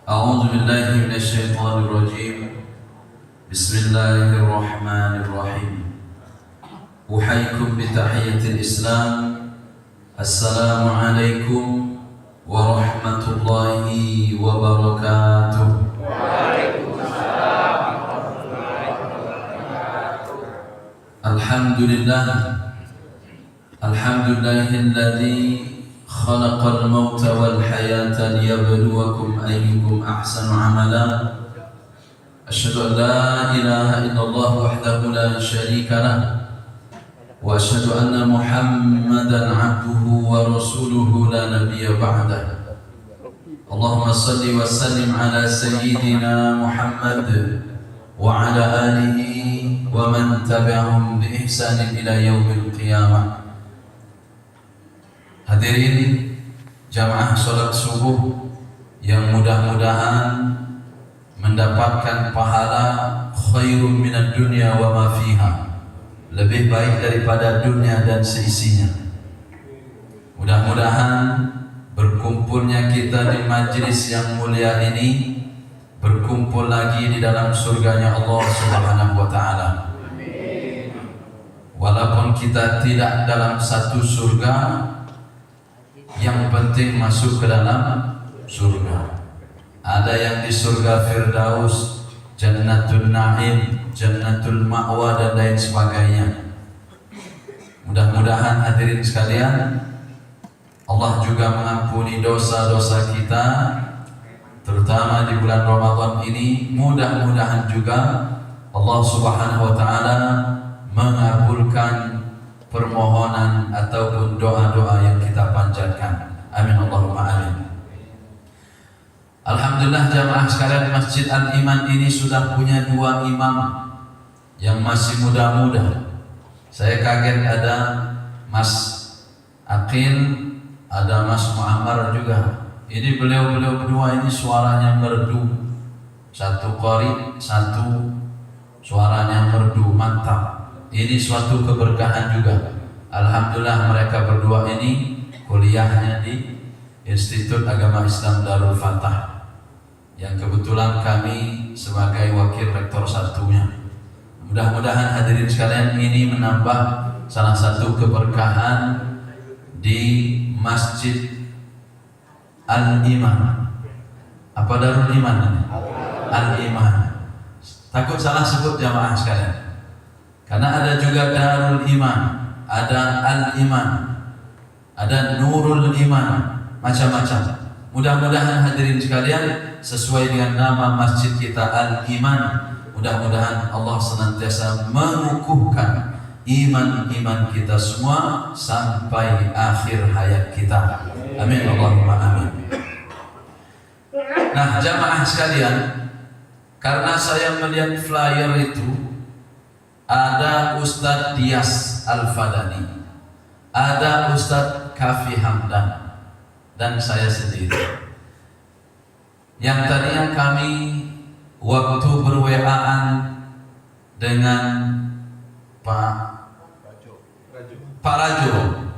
أعوذ بالله من الشيطان الرجيم. بسم الله الرحمن الرحيم. أحييكم بتحية الإسلام. السلام عليكم ورحمة الله وبركاته. وعليكم السلام ورحمة الله وبركاته. الحمد لله الذي خلق الموت والحياة ليبلوكم أيكم أحسن عملا. أشهد أن لا إله إلا الله وحده لا شريك له، وأشهد أن محمدا عبده ورسوله لا نبي بعده. اللهم صل وسلم على سيدنا محمد وعلى آله ومن تبعهم بإحسان إلى يوم القيامة. Hadirin jamaah sholat subuh yang mudah-mudahan mendapatkan pahala khairun minad dunya wa ma fiha, lebih baik daripada dunia dan seisinya. Mudah-mudahan berkumpulnya kita di majlis yang mulia ini berkumpul lagi di dalam surganya Allah Subhanahu wa ta'ala. Walaupun kita tidak dalam satu surga, yang penting masuk ke dalam surga. Ada yang di surga Firdaus, Jannatul Na'im, Jannatul Ma'wa dan lain sebagainya. Mudah-mudahan hadirin sekalian, Allah juga mengampuni dosa-dosa kita, terutama di bulan Ramadan ini. Mudah-mudahan juga Allah Subhanahu wa ta'ala mengabulkan permohonan ataupun doa-doa yang kita panjatkan. Amin Allahumma amin. Alhamdulillah jamaah sekalian, Masjid Al-Iman ini sudah punya 2 imam yang masih muda-muda. Saya kaget ada Mas Aqil, ada Mas Muammar juga. Ini beliau berdua ini suaranya merdu. Satu qari, satu suaranya merdu, mantap. Ini suatu keberkahan juga. Alhamdulillah mereka berdua ini kuliahnya di Institut Agama Islam Darul Fatah, yang kebetulan kami sebagai wakil rektor satunya. Mudah-mudahan hadirin sekalian ini menambah salah satu keberkahan di Masjid Al-Iman. Apa Darul Iman? Al-Iman. Takut salah sebut jamaah sekalian. Karena ada juga Darul Iman, ada Al-Iman, ada Nurul Iman, macam-macam. Mudah-mudahan hadirin sekalian sesuai dengan nama masjid kita Al-Iman. Mudah-mudahan Allah senantiasa mengukuhkan iman-iman kita semua sampai akhir hayat kita. Amin Allahumma amin. Nah jamaah sekalian, karena saya melihat flyer itu ada Ustadz Dias Al-Fadani, ada Ustadz Kafi Hamdan, dan saya sendiri. Yang tadinya kami waktu ber-WA-an dengan Pak Rajo,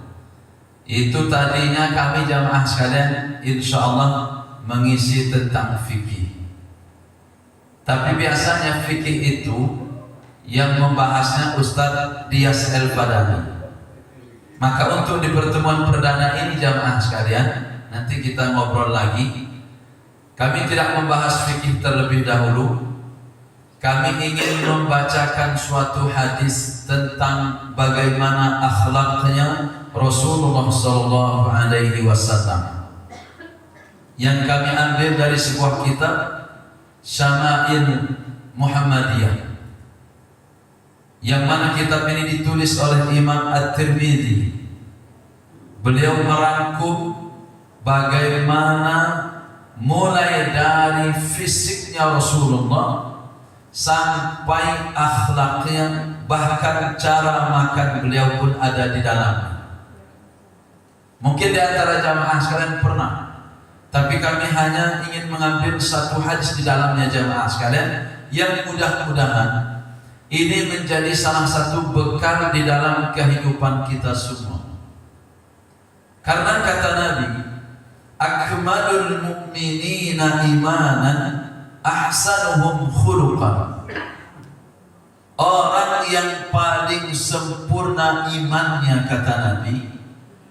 itu tadinya kami jamaah sekalian insya Allah mengisi tentang fikih. Tapi biasanya fikih itu yang membahasnya Ustadz Dias Al-Fadani. Maka untuk di pertemuan perdana ini jamaah sekalian, nanti kita ngobrol lagi. Kami tidak membahas fikih terlebih dahulu. Kami ingin membacakan suatu hadis tentang bagaimana akhlaknya Rasulullah SAW, yang kami ambil dari sebuah kitab Syama'il Muhammadiyah, yang mana kitab ini ditulis oleh Imam At-Tirmidzi. Beliau merangkum bagaimana mulai dari fisiknya Rasulullah sampai akhlaknya, bahkan cara makan beliau pun ada di dalamnya. Mungkin di antara jamaah sekalian pernah, tapi kami hanya ingin mengambil satu hadis di dalamnya jamaah sekalian, yang mudah-mudahan ini menjadi salah satu bekal di dalam kehidupan kita semua. Karena kata Nabi, akmalul mu'minina imanan ahsanuhum khuluqan. Orang yang paling sempurna imannya, kata Nabi,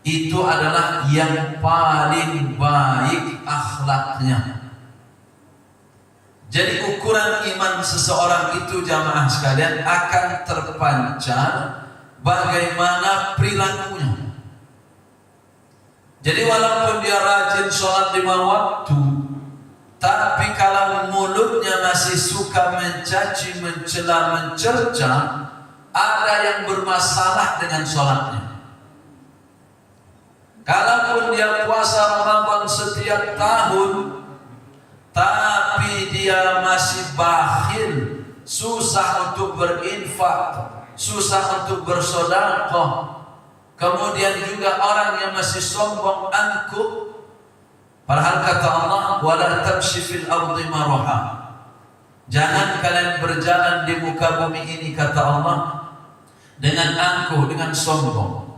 itu adalah yang paling baik akhlaknya. Jadi ukuran iman seseorang itu, jamaah sekalian, akan terpancar bagaimana perilakunya. Jadi walaupun dia rajin sholat 5 waktu, tapi kalau mulutnya masih suka mencaci, mencela, mencerca, ada yang bermasalah dengan sholatnya. Kalaupun dia puasa Ramadan setiap tahun, tapi dia masih bakhil, susah untuk berinfak, susah untuk bersedekah. Kemudian juga orang yang masih sombong, angkuh. Padahal kata Allah, wala tamshi fil ardi maraha. Jangan kalian berjalan di muka bumi ini, kata Allah, dengan angkuh, dengan sombong.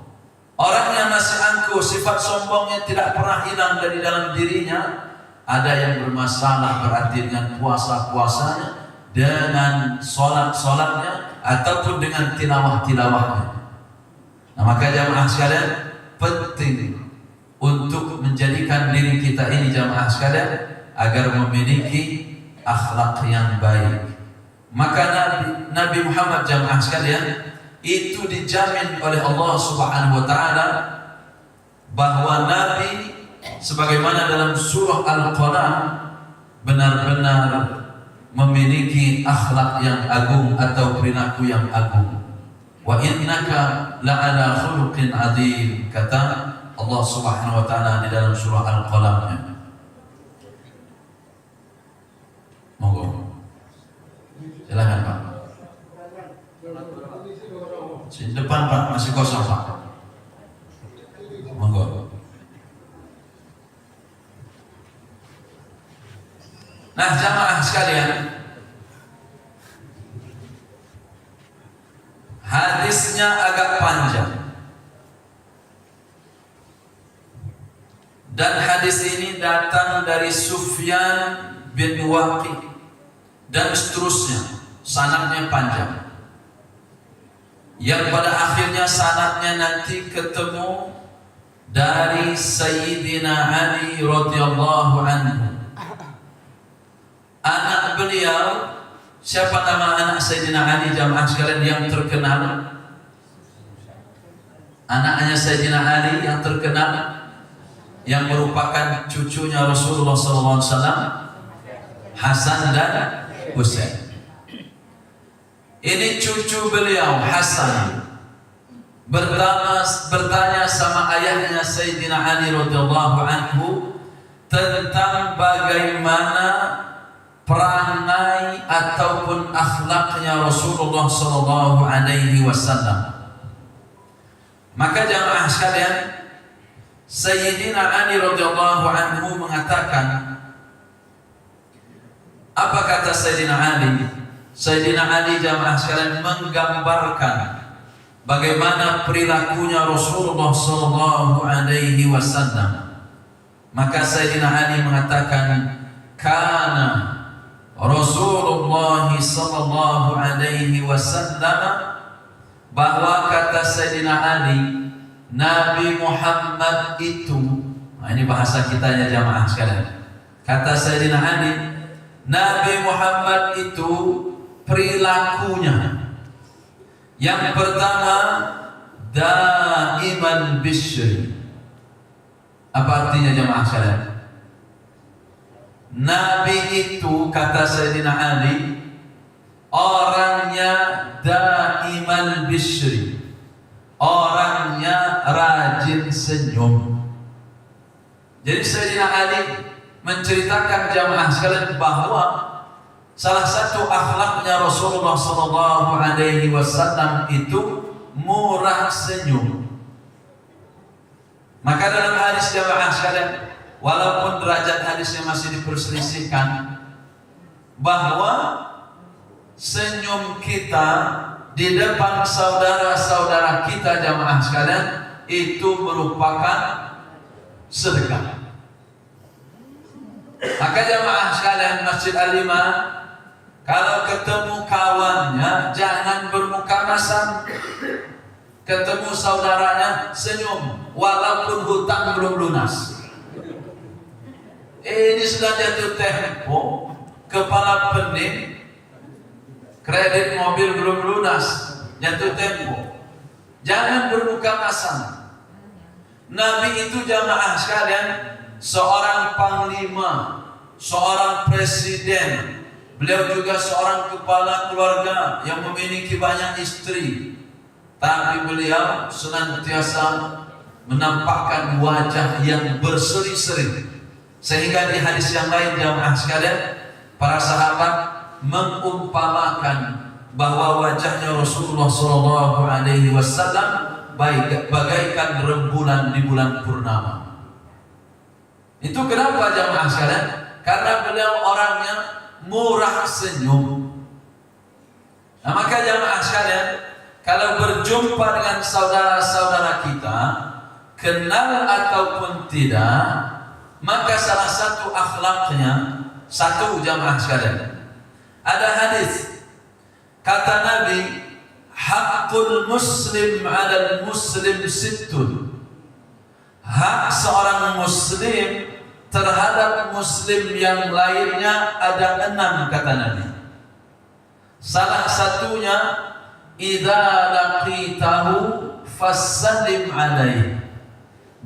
Orang yang masih angkuh, sifat sombongnya tidak pernah hilang dari dalam dirinya, ada yang bermasalah berarti dengan puasa-puasanya, dengan solat-solatnya, ataupun dengan tilawah-tilawahnya. Nah, maka jamaah sekalian, penting untuk menjadikan diri kita ini, jamaah sekalian, agar memiliki akhlak yang baik. Maka Nabi Muhammad, jamaah sekalian, itu dijamin oleh Allah Subhanahu wa taala bahwa Nabi, sebagaimana dalam surah Al-Qalam, benar-benar memiliki akhlak yang agung atau perilaku yang agung. Wa innaka la'ala khuluqin adzim, kata Allah Subhanahu wa taala di dalam surah Al-Qalam-nya. Monggo. Silakan Pak. Di depan Pak, masih kosong Pak. Monggo. Nah, jamaah sekalian, hadisnya agak panjang. Dan hadis ini datang dari Sufyan bin Waqi dan seterusnya, sanadnya panjang. Yang pada akhirnya sanadnya nanti ketemu dari Sayyidina Ali radhiyallahu anhu. Anak beliau, siapa nama anak Sayyidina Ali, jamaah sekalian, yang terkenal? Anaknya Sayyidina Ali yang terkenal, yang merupakan cucunya Rasulullah SAW, Hasan dan Husain. Ini cucu beliau Hasan bertanya sama ayahnya Sayyidina Ali radhiyallahu anhu tentang bagaimana perangai ataupun akhlaknya Rasulullah SAW. Maka jamaah sekalian, Sayyidina Ali radhiyallahu anhu mengatakan, apa kata Sayyidina Ali? Sayyidina Ali, jamaah sekalian, menggambarkan bagaimana perilakunya Rasulullah sallallahu alaihi wasallam. Maka Sayyidina Ali mengatakan, kana Rasulullah sallallahu alaihi wasallam, bahwa kata Sayyidina Ali, Nabi Muhammad itu, nah ini bahasa kitanya jamaah sekalian. Kata Sayyidina Ali, Nabi Muhammad itu perilakunya yang pertama daiman bisyri. Apa artinya jamaah sekalian? Nabi itu, kata Sayyidina Ali, orangnya daiman bisyri, orangnya rajin senyum. Jadi Sayyidina Ali menceritakan jamaah sekalian bahwa salah satu akhlaknya Rasulullah sallallahu alaihi wasallam itu murah senyum. Maka dalam hadis jamaah sekalian, walaupun derajat hadisnya masih diperselisihkan, bahwa senyum kita di depan saudara-saudara kita jamaah sekalian itu merupakan sedekah. Maka jamaah sekalian Masjid Al-Iman, kalau ketemu kawannya jangan bermuka masam. Ketemu saudaranya senyum walaupun hutang belum lunas. Ini sudah jatuh tempo, kepala pening, kredit mobil belum lunas, jatuh tempo. Jangan bermuka masam. Nabi itu jamaah sekalian seorang panglima, seorang presiden. Beliau juga seorang kepala keluarga yang memiliki banyak istri. Tapi beliau senantiasa menampakkan wajah yang berseri-seri. Sehingga di hadis yang lain jamaah sekalian, para sahabat mengumpamakan bahwa wajahnya Rasulullah SAW bagaikan rembulan di bulan purnama. Itu kenapa jamaah sekalian? Karena beliau orangnya murah senyum. Nah, maka jamaah sekalian, kalau berjumpa dengan saudara-saudara kita, kenal ataupun tidak, maka salah satu akhlaknya, satu jamaah sekalian, ada hadis kata Nabi, hakul muslim 'alal muslim sittun. Hak seorang muslim terhadap muslim yang lainnya ada 6 kata Nabi. Salah satunya, idza laqitahu fasallim alaihi.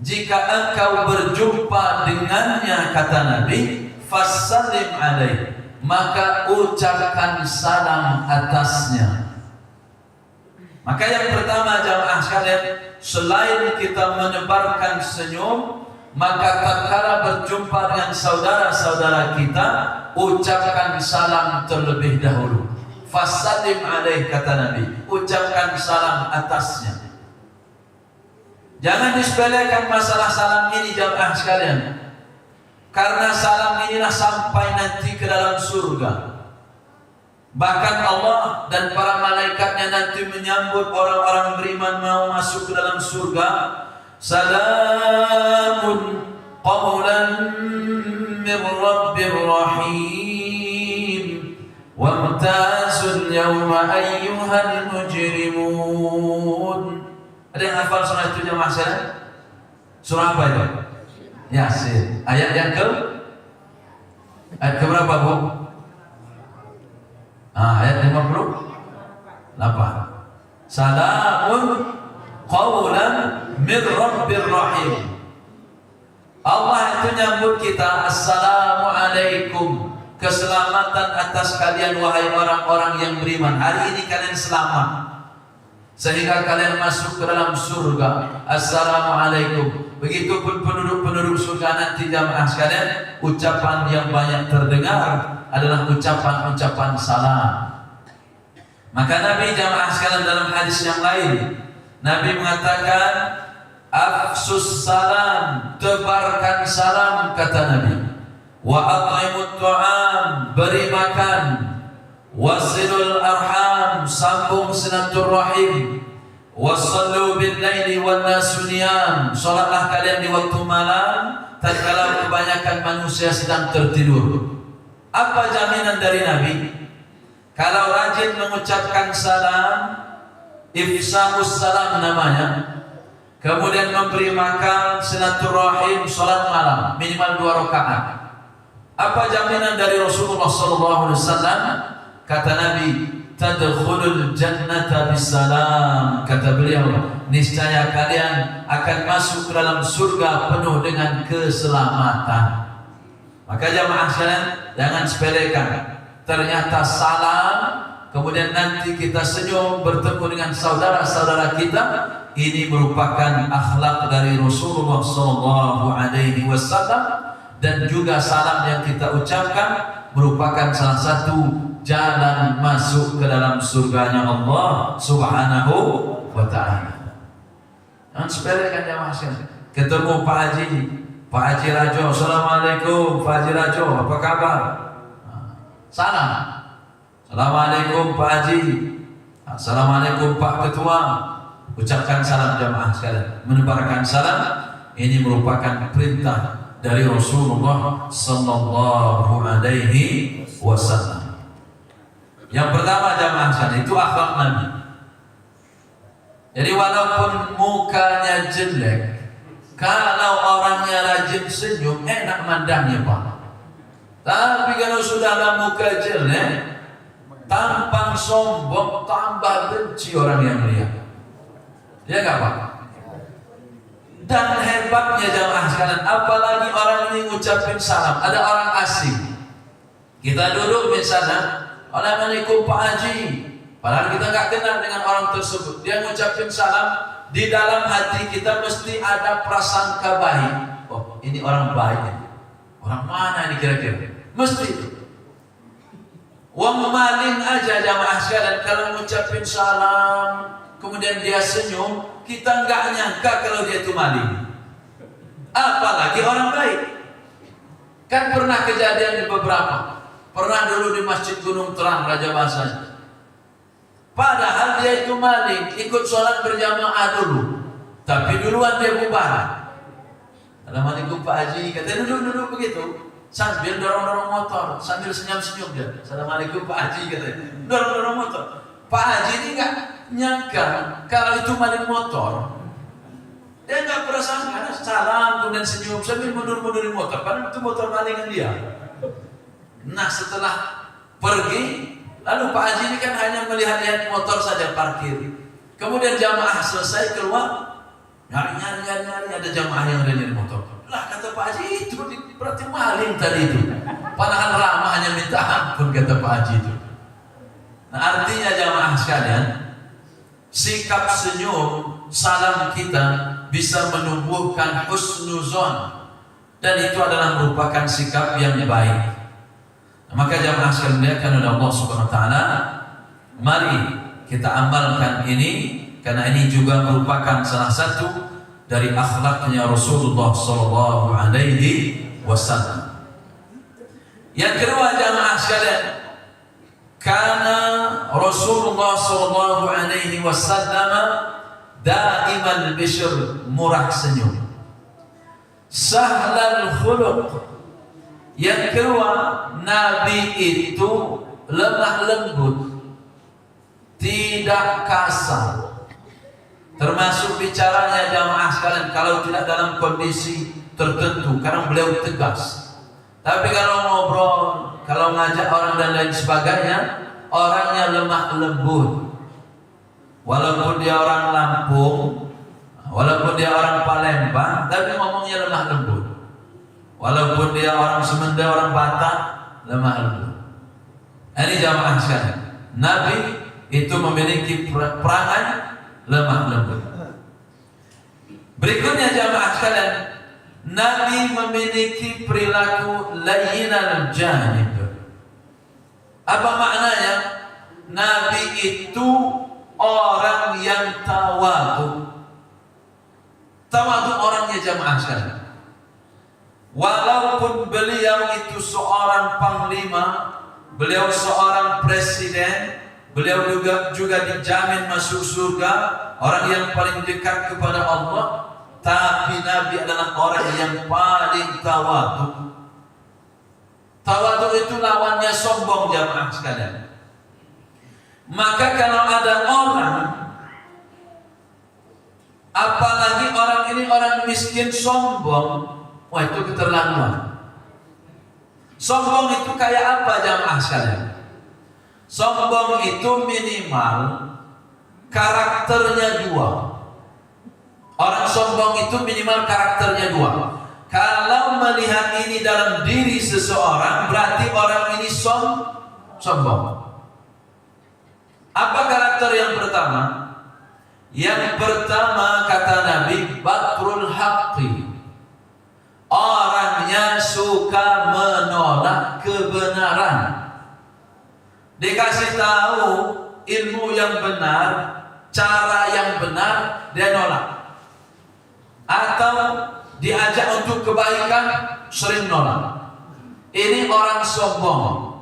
Jika engkau berjumpa dengannya kata Nabi, fasallim alaihi, maka ucapkan salam atasnya. Maka yang pertama jamaah sekalian, selain kita menebarkan senyum, maka tatkala berjumpa dengan saudara-saudara kita, ucapkan salam terlebih dahulu. Fasallim alaih kata Nabi, ucapkan salam atasnya. Jangan disepelekan masalah salam ini jamaah sekalian, karena salam inilah sampai nanti ke dalam surga. Bahkan Allah dan para malaikatnya nanti menyambut orang-orang beriman mau masuk ke dalam surga. Salamun qawlan min rabbir rahim wamtazul yawma ayyuhal mujrimun. Ada yang hafal surah itu jamaah sekalian? Surah apa itu? Yasin. Ayat yang ayat keberapa Bu? Ayat 58. Salamun qawlan min rabbir rahim. Allah itu nyambut kita, assalamualaikum, keselamatan atas kalian wahai orang-orang yang beriman. Hari ini kalian selamat sehingga kalian masuk ke dalam surga. Assalamualaikum. Begitupun penduduk-penduduk surga nanti jamaah sekalian, ucapan yang banyak terdengar adalah ucapan-ucapan salam. Maka Nabi jamaah sekalian dalam hadis yang lain, Nabi mengatakan, afsus salam, tebarkan salam kata Nabi. Wa at'imut ta'am, beri makan. Wasilul arham, sambung silaturahim. Wassallu bil laili wan nasu niyam, salatlah kalian di waktu malam tatkala kebanyakan manusia sedang tertidur. Apa jaminan dari Nabi? Kalau rajin mengucapkan salam, ifsa'us salam namanya, kemudian memberi makan, silaturahim, salat malam minimal 2 rakaat. Apa jaminan dari Rasulullah SAW? Kata Nabi, tadkhulul jannata bisalam. Kata beliau, niscaya kalian akan masuk ke dalam surga penuh dengan keselamatan. Maka jamaah sekalian, jangan sepelekan. Ternyata salam, kemudian nanti kita senyum bertemu dengan saudara-saudara kita, ini merupakan akhlak dari Rasulullah SAW, dan juga salam yang kita ucapkan merupakan salah satu jalan masuk ke dalam surganya Allah Subhanahu wa ta'ala. Jangan sepelekan jamaah sekalian. Ketemu Pak Haji Rajo, assalamualaikum Pak Haji Rajo, apa kabar? Salam. Assalamualaikum Pak Haji. Assalamualaikum Pak Ketua. Ucapkan salam jamaah sekalian. Menebarkan salam ini merupakan perintah dari Rasulullah sallallahu alaihi wasallam. Yang pertama jamaah sekalian, itu akhlak Nabi. Jadi walaupun mukanya jelek, kalau orangnya rajin senyum, enak mandangnya Pak. Tapi kalau sudah muka jelek, tampang sombong, tambah benci orang yang melihat. Ya nggak Pak? Dan hebatnya jamaah sekalian, apalagi orang ini ngucapin salam, ada orang asing. Kita duduk misalnya, Assalamualaikum Pak Haji. Padahal kita nggak kenal dengan orang tersebut. Dia ngucapin salam, di dalam hati kita mesti ada prasangka baik. Oh, ini orang baik. Orang mana ini kira-kira? Mesti itu. Wong maling aja jamaah sekalian, kalau ngucapin salam, kemudian dia senyum, kita nggak nyangka kalau dia itu maling. Apalagi orang baik. Kan pernah kejadian di beberapa. Pernah dulu di Masjid Gunung Terang, Raja Basah. Padahal dia itu maling, ikut sholat berjamaah dulu, tapi duluan dia bubar. Assalamualaikum Pak Haji, katanya duduk begitu, sambil dorong-dorong motor, sambil senyum-senyum dia. Assalamualaikum Pak Haji, katanya dorong-dorong motor. Pak Haji ini nggak nyangka kalau itu maling motor. Dia nggak pernah sangka, salam kemudian senyum sambil mundur-mundurin motor, padahal itu motor malingan dia. Nah setelah pergi, lalu Pak Haji ini kan hanya melihat-lihat motor saja parkir. Kemudian jamaah selesai keluar, nyari ada jamaah yang ada di motor. Lah kata Pak Haji, itu berarti maling tadi itu. Padahal ramah hanya minta ampun kata Pak Haji itu. Nah artinya jamaah sekalian, sikap senyum, salam kita bisa menumbuhkan husnuzon, dan itu adalah merupakan sikap yang baik. Maka jamaah sekalian dimuliakan oleh Allah Subhanahu wa taala, mari kita amalkan ini, karena ini juga merupakan salah satu dari akhlaknya Rasulullah sallallahu alaihi wasallam. Yang kedua jamaah sekalian, karena Rasulullah sallallahu alaihi wasallam daiman bishr, murah senyum, sahlal khuluq. Yang kedua, Nabi itu lemah lembut, tidak kasar. Termasuk bicaranya jamaah sekalian, kalau tidak dalam kondisi tertentu, karena beliau tegas. Tapi kalau ngobrol, kalau ngajak orang dan lain sebagainya, orangnya lemah lembut. Walaupun dia orang Lampung, walaupun dia orang Palembang, tapi ngomongnya lemah lembut. Walaupun dia orang Semenda, orang Batak, lemah lembut. Ini jamaah sekalian, Nabi itu memiliki perangai lemah lembut. Berikutnya jamaah sekalian, Nabi memiliki perilaku layyinal janib. Apa maknanya? Nabi itu orang yang tawadu. Tawadu orangnya jamaah sekalian. Walaupun beliau itu seorang panglima, beliau seorang presiden, beliau juga dijamin masuk surga, orang yang paling dekat kepada Allah, tapi Nabi adalah orang yang paling tawadu. Tawadu itu lawannya sombong jamaah sekalian. Maka kalau ada orang, apalagi orang ini orang miskin sombong, wah itu keterlaluan. Sombong itu kayak apa jamaah sekalian? Sombong itu minimal karakternya dua. Orang sombong itu minimal karakternya dua. Kalau melihat ini dalam diri seseorang, berarti orang ini sombong. Apa karakter yang pertama? Yang pertama kata Nabi, batrul haqqi. Orangnya suka menolak kebenaran. Dikasih tahu ilmu yang benar, cara yang benar, dia nolak. Atau diajak untuk kebaikan, sering nolak. Ini orang sombong.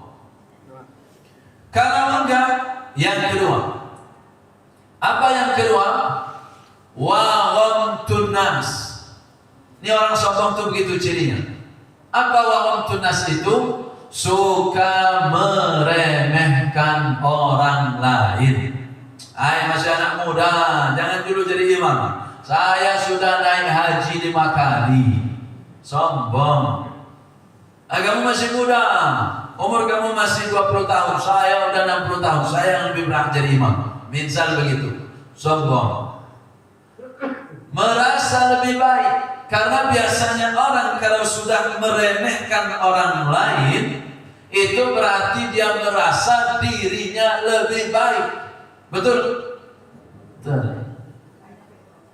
Kalau enggak, yang kedua. Apa yang kedua? Wa ghamtun nas. Ini orang sombong tuh begitu cirinya. Apa wa'un tunas itu? Suka meremehkan orang lain. Hai masih anak muda, jangan dulu jadi imam. Saya sudah naik haji 5 kali. Sombong. Kamu masih muda, umur kamu masih 20 tahun, saya udah 60 tahun, saya yang lebih berhak jadi imam. Misal begitu. Sombong. Merasa lebih baik. Karena biasanya orang kalau sudah meremehkan orang lain, itu berarti dia merasa dirinya lebih baik. Betul? Betul.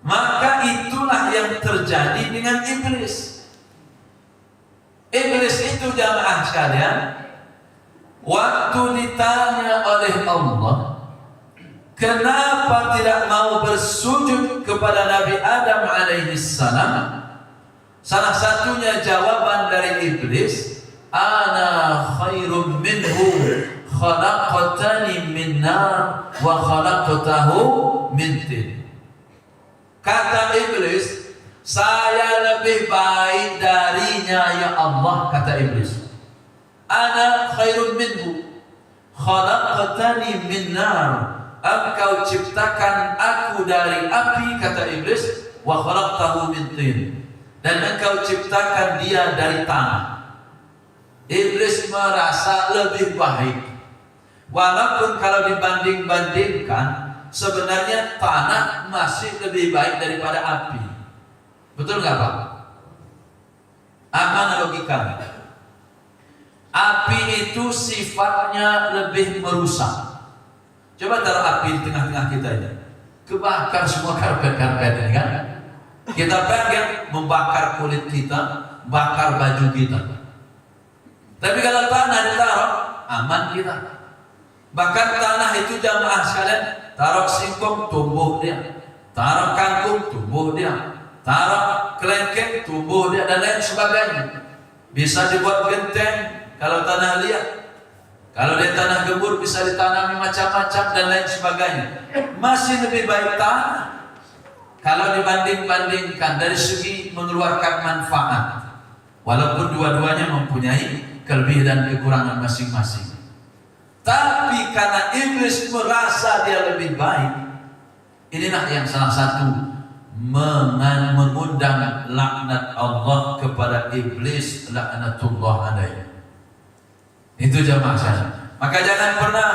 Maka itulah yang terjadi dengan iblis. Iblis itu jamaah sekalian, waktu ditanya oleh Allah, kenapa tidak mau bersujud kepada Nabi Adam alaihissalam? Salah satunya jawaban dari iblis, ana khairum minhu khalaqtani min nar wa khalaqtahu min tin. Kata iblis, saya lebih baik darinya ya Allah, kata iblis. Ana khairum minhu khalaqtani min nar. Engkau ciptakan aku dari api, kata iblis, wa khalaqtahu min tin. Dan engkau ciptakan dia dari tanah. Iblis merasa lebih baik. Walaupun kalau dibanding-bandingkan, sebenarnya tanah masih lebih baik daripada api. Betul nggak Pak? Apa logikanya? Api itu sifatnya lebih merusak. Coba taruh api di tengah-tengah kita ini, kebakar semua karpet-karpet ini kan? Kita pengen membakar kulit kita, bakar baju kita. Tapi kalau tanah ditaruh, aman kita. Bahkan tanah itu jamaah sekalian, taruh singkong tumbuh dia, taruh kangkung tumbuh dia, taruh kelengkeng tumbuh dia, dan lain sebagainya. Bisa dibuat genteng kalau tanah liat. Kalau dia tanah gembur bisa ditanami macam-macam dan lain sebagainya. Masih lebih baik tanah kalau dibanding-bandingkan dari segi mengeluarkan manfaat. Walaupun dua-duanya mempunyai kelebihan dan kekurangan masing-masing. Tapi karena iblis merasa dia lebih baik, inilah yang salah satu mengundang laknat Allah kepada iblis, laknatullah alaihi. Itu jamaah saya. Maka jangan pernah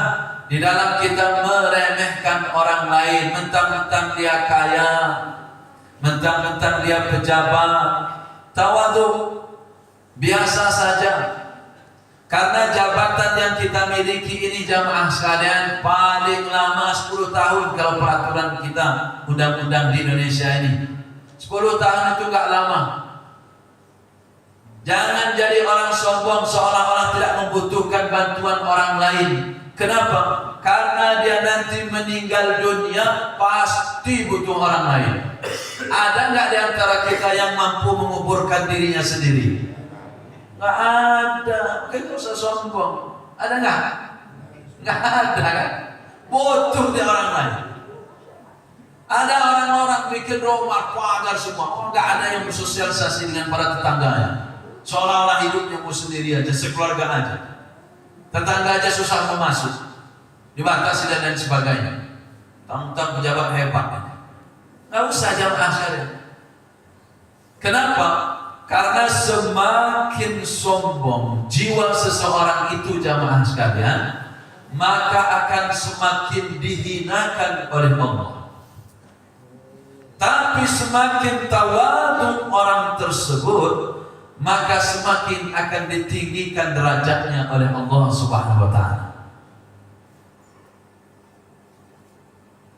di dalam kita meremehkan orang lain, mentang-mentang dia kaya, mentang-mentang dia pejabat, tawadhu, biasa saja. Karena jabatan yang kita miliki ini jamaah sekalian paling lama 10 tahun kalau peraturan kita undang-undang di Indonesia ini. 10 tahun itu gak lama. Jangan jadi orang sombong seolah-olah tidak membutuhkan bantuan orang lain. Kenapa? Karena dia nanti meninggal dunia pasti butuh orang lain. Ada nggak di antara kita yang mampu menguburkan dirinya sendiri? Nggak ada. Kita usah sombong. Ada nggak? Nggak ada kan? Butuh dia orang lain. Ada orang-orang bikin rumah pagar semua. Oh, nggak ada yang bersosialisasi dengan para tetangganya. Seolah-olah hidupnya mau sendiri aja, sekeluarga aja. Tetangga aja susah mau masuk, dibatasi dan lain sebagainya. Tentang pejabat hebat, nggak usah jamaah sekalian. Kenapa? Karena semakin sombong jiwa seseorang itu jamaah sekalian, maka akan semakin dihinakan oleh Allah. Tapi semakin tawadhu orang tersebut, maka semakin akan ditinggikan derajatnya oleh Allah Subhanahu wa ta'ala.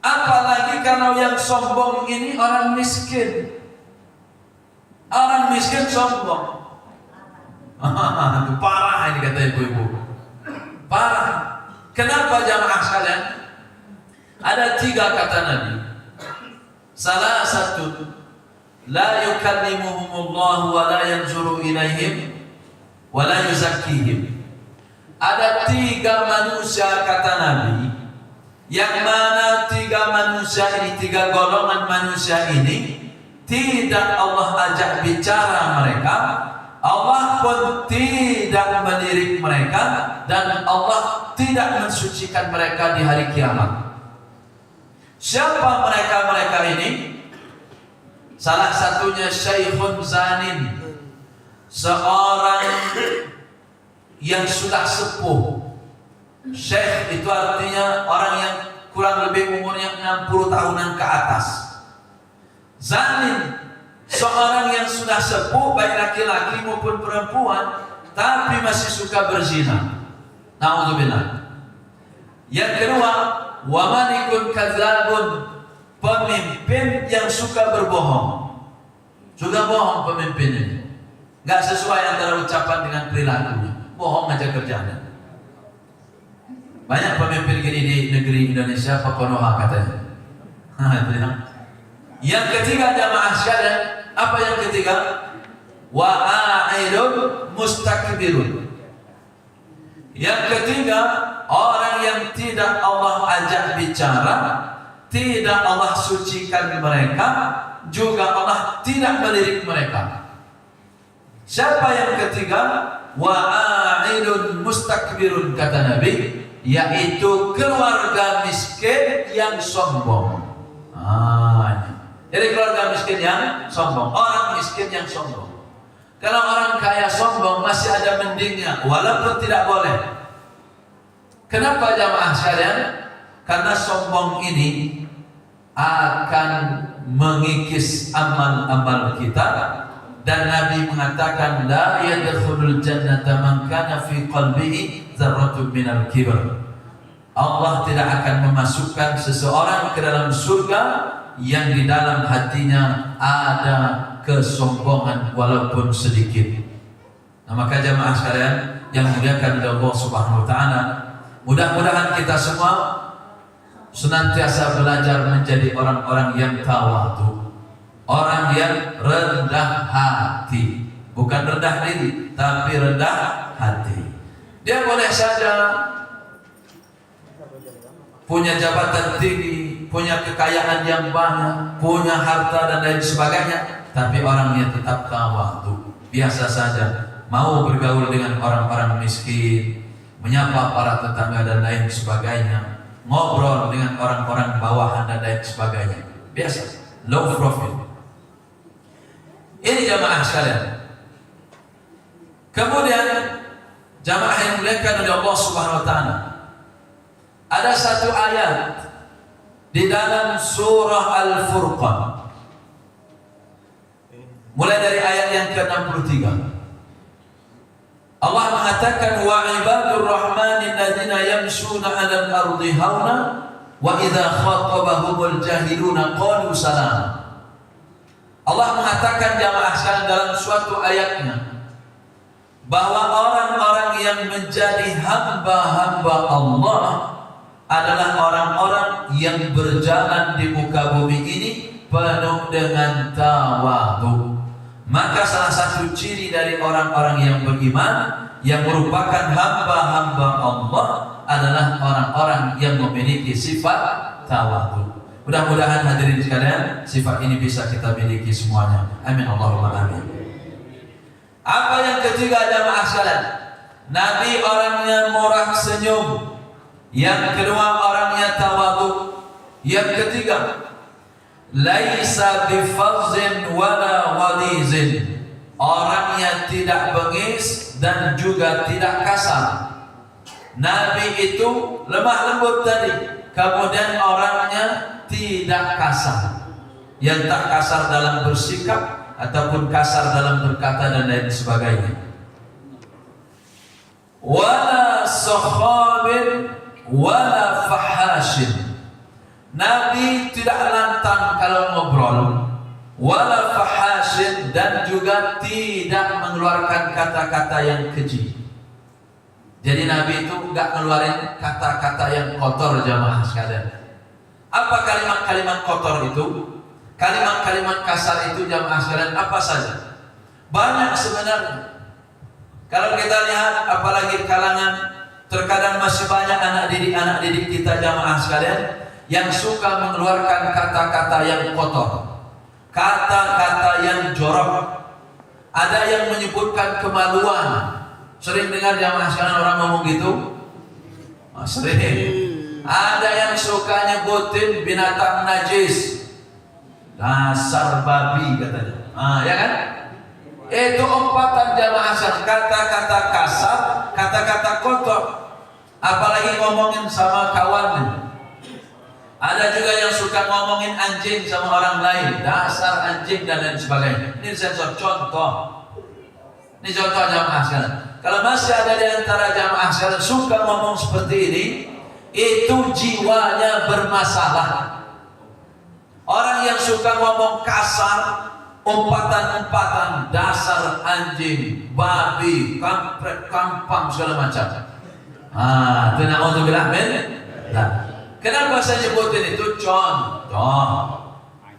Apalagi kalau yang sombong ini orang miskin. Orang miskin sombong. Itu parah ini kata ibu-ibu. Parah. Kenapa jamaah sekalian? Ada 3 kata Nabi. Salah satu, la yukallimuhumullahu wa la yanzuru ilaihim wa la yuzakkihim. Ada 3 manusia kata Nabi, yang mana 3 manusia ini, 3 golongan manusia ini tidak Allah ajak bicara mereka, Allah pun tidak melirik mereka, dan Allah tidak mensucikan mereka di hari kiamat. Siapa mereka-mereka ini? Salah satunya Syekhun Zanin, seorang yang sudah sepuh. Syekh itu artinya orang yang kurang lebih umurnya 60 tahunan ke atas. Zanin, seorang yang sudah sepuh, baik laki-laki maupun perempuan, tapi masih suka berzina. Na'udzubillah. Yang kedua, wa malikun kadzabun, pemimpin yang suka berbohong. Suka bohong pemimpin ini. Enggak sesuai antara ucapan dengan perilakunya. Bohong aja kerjanya. Banyak pemimpin gini di negeri Indonesia, pekonoha katanya. Yang ketiga jamaah sekalian, apa yang ketiga? Wa'aidun mustakbirun. Yang ketiga, orang yang tidak Allah ajak bicara, tidak Allah sucikan mereka, juga Allah tidak melirik mereka. Siapa yang ketiga? Wa'aidun mustakbirun, kata Nabi, yaitu keluarga miskin yang sombong. Jadi keluarga miskin yang sombong, orang miskin yang sombong. Kalau orang kaya sombong masih ada mendingnya, walaupun tidak boleh. Kenapa jamaah sekalian? Karena sombong ini akan mengikis amal-amal kita, dan Nabi mengatakan la yadkhulul jannata man kana fi qalbihi dzarratun minal kibr. Allah tidak akan memasukkan seseorang ke dalam surga yang di dalam hatinya ada kesombongan walaupun sedikit. Nah, maka jamaah sekalian yang dimuliakan oleh Allah Subhanahu wa taala, mudah-mudahan kita semua senantiasa belajar menjadi orang-orang yang tawadhu, orang yang rendah hati, bukan rendah diri, tapi rendah hati. Dia boleh saja punya jabatan tinggi, punya kekayaan yang banyak, punya harta dan lain sebagainya, tapi orangnya tetap tawadhu, biasa saja, mau bergaul dengan orang-orang miskin, menyapa para tetangga dan lain sebagainya, ngobrol dengan orang-orang bawahan dan lain sebagainya, biasa, low profile. Ini jamaah sekalian. Kemudian jamaah yang dimuliakan oleh Allah Subhanahu wa taala, ada satu ayat di dalam surah Al-Furqan, mulai dari ayat yang ke-63. Allah mengatakan wa ibadur rahmanil ladzina yamshuna 'alal ardi hauna wa idza khatabahumul jahiluna qalu salam. Allah mengatakan jamaah sekalian dalam suatu ayatnya bahwa orang-orang yang menjadi hamba-hamba Allah adalah orang-orang yang berjalan di muka bumi ini penuh dengan tawadhu. Maka salah satu ciri dari orang-orang yang beriman, yang merupakan hamba-hamba Allah, adalah orang-orang yang memiliki sifat tawadhu. Mudah-mudahan hadirin sekalian, sifat ini bisa kita miliki semuanya. Amin Allahumma amin. Apa yang ketiga jamaah sekalian? Nabi orangnya murah senyum. Yang kedua orangnya tawadhu. Yang ketiga, laisa bifazzin wala ghalizin. Orangnya tidak bengis dan juga tidak kasar. Nabi itu lemah lembut tadi, kemudian orangnya tidak kasar. Yang tak kasar dalam bersikap ataupun kasar dalam berkata dan lain sebagainya. Wala sakhabin wala fahashin. Nabi tidak lantang kalau ngobrol, wala fahashin, dan juga tidak mengeluarkan kata-kata yang keji. Jadi Nabi itu enggak ngeluarin kata-kata yang kotor jamaah sekalian. Apa kalimat-kalimat kotor itu? Kalimat-kalimat kasar itu jamaah sekalian apa saja? Banyak sebenarnya. Kalau kita lihat apalagi kalangan, terkadang masih banyak anak didik kita jamaah sekalian yang suka mengeluarkan kata-kata yang kotor, kata-kata yang jorok. Ada yang menyebutkan kemaluan. Sering dengar jamaah sekalian orang ngomong gitu? Sering. Ada yang suka nyebutin binatang najis. Dasar babi katanya. Ya kan? Itu umpatan jamaah sekalian. Kata-kata kasar, kata-kata kotor. Apalagi ngomongin sama kawannya. Ada juga yang suka ngomongin anjing sama orang lain. Dasar anjing dan lain sebagainya. Ini sensor contoh. Ini contoh jamaah sekalian. Kalau masih ada di antara jamaah sekalian suka ngomong seperti ini, itu jiwanya bermasalah. Orang yang suka ngomong kasar, umpatan-umpatan, dasar anjing, babi, kampret, kampang, segala macam. Itu na'udzubillah min. Kenapa saya nyebutin itu? Contoh.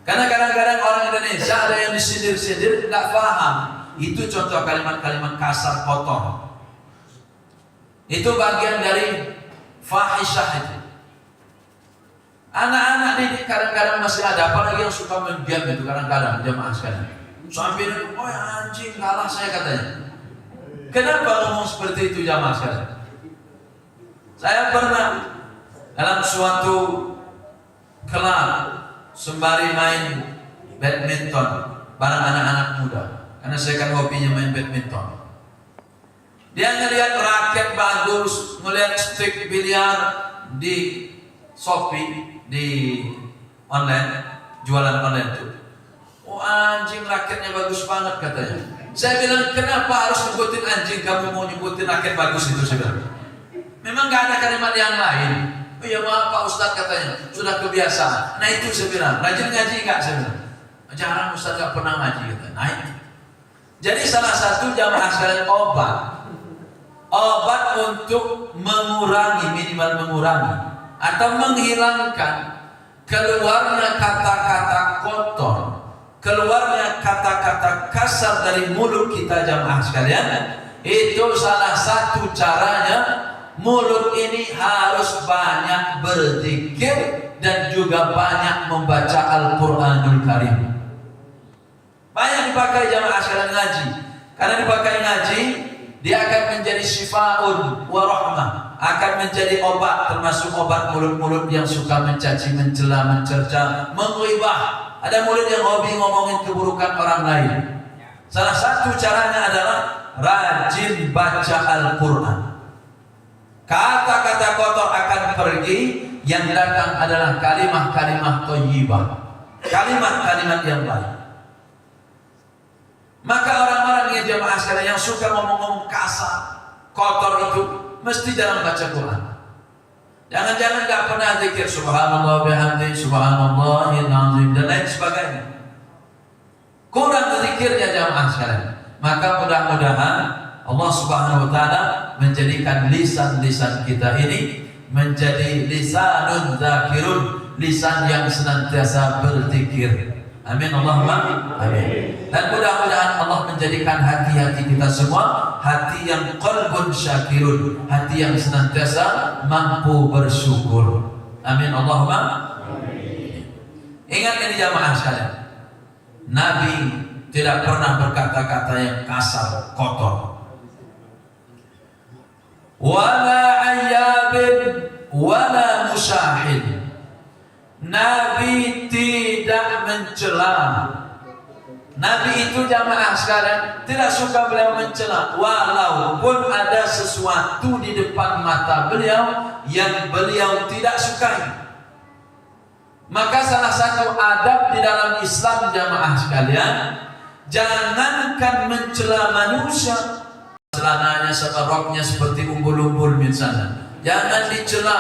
Karena kadang-kadang orang Indonesia ada yang disindir-sindir, nggak paham. Itu contoh kalimat-kalimat kasar kotor. Itu bagian dari fahisyah itu. Anak-anak ini kadang-kadang masih ada, apalagi yang suka mendiam itu kadang-kadang jamaah sekalian. Sambil, oh anjing kalah saya katanya. Kenapa ngomong seperti itu jamaah sekalian? Saya pernah dalam suatu kelab sembari main badminton bareng anak-anak muda. Karena saya kan hobinya main badminton. Dia ngelihat raket bagus, ngelihat stick biliar di Shopee, di online, jualan online itu. Oh anjing raketnya bagus banget katanya. Saya bilang kenapa harus nyebutin anjing, kamu mau nyebutin raket bagus itu? Saya bilang memang gak ada kalimat yang lain. Oh ya maaf Pak Ustadz katanya, sudah kebiasaan. Nah itu saya bilang, rajin ngaji gak? Saya bilang jarang Ustadz gak pernah ngaji katanya. Nah itu. Jadi salah satu jamaah sekalian obat untuk mengurangi, minimal mengurangi atau menghilangkan keluarnya kata-kata kotor, keluarnya kata-kata kasar dari mulut kita jamaah sekalian. Itu salah satu caranya. Mulut ini harus banyak berzikir dan juga banyak membaca Al-Quranul Karim. Banyak dipakai jamaah sekalian ngaji. Karena dipakai ngaji, dia akan menjadi syifa'un wa rahmah, akan menjadi obat, termasuk obat mulut-mulut yang suka mencaci, mencela, mencerca, menghibah. Ada mulut yang hobi ngomongin keburukan orang lain. Salah satu caranya adalah rajin baca Al-Quran. Kata-kata kotor akan pergi, yang datang adalah kalimat-kalimat thayyibah, kalimat-kalimat yang baik. Maka orang-orang yang jamaah sekalian yang suka ngomong-ngomong kasar, kotor itu mesti jarang baca Quran. Jangan-jangan gak pernah zikir subhanallah bihamdi, subhanallahil azim dan lain sebagainya. Kurang zikirnya jamaah sekalian. Maka mudah-mudahan Allah Subhanahu wa taala menjadikan lisan-lisan kita ini menjadi lisanun dzakirun, lisan yang senantiasa berzikir. Amin Allahumma amin. Dan mudah-mudahan Allah menjadikan hati-hati kita semua hati yang qalbun syakirun, hati yang senantiasa mampu bersyukur. Amin Allahumma amin. Ingat ini jamaah sekalian, Nabi tidak pernah berkata-kata yang kasar, kotor. Wala ayyabin wala musyahid. Nabi tidak mencela. Nabi itu jamaah sekalian tidak suka beliau mencela, walaupun ada sesuatu di depan mata beliau yang beliau tidak sukai. Maka salah satu adab di dalam Islam jamaah sekalian, jangankan mencela manusia, celananya roknya seperti umbul-umbul misalnya, jangan dicela.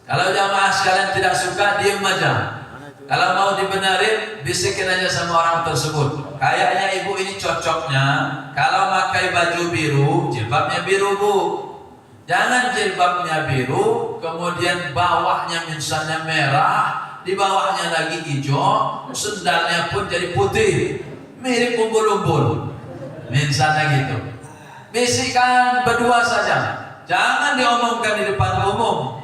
Kalau jamaah sekalian tidak suka, diam aja. Kalau mau dibenarin, bisikin aja sama orang tersebut. Kayaknya ibu ini cocoknya kalau pakai baju biru, jilbabnya biru bu. Jangan jilbabnya biru, kemudian bawahnya misalnya merah, di bawahnya lagi hijau, sendalnya pun jadi putih, mirip umbul-umbul. Misalnya gitu. Bisikan berdua saja, jangan diomongkan di depan umum.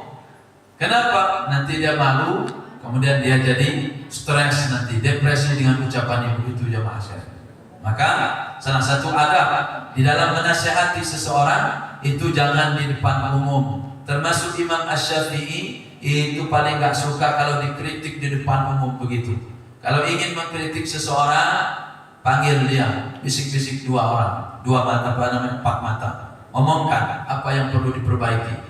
Kenapa? Nanti dia malu, kemudian dia jadi stres, nanti depresi dengan ucapan ibu itu jamaah sekalian. Maka salah satu adab di dalam menasihati seseorang itu jangan di depan umum. Termasuk Imam Asy-Syafi'i itu paling gak suka kalau dikritik di depan umum begitu. Kalau ingin mengkritik seseorang, panggil dia, bisik-bisik dua orang, empat mata, omongkan apa yang perlu diperbaiki.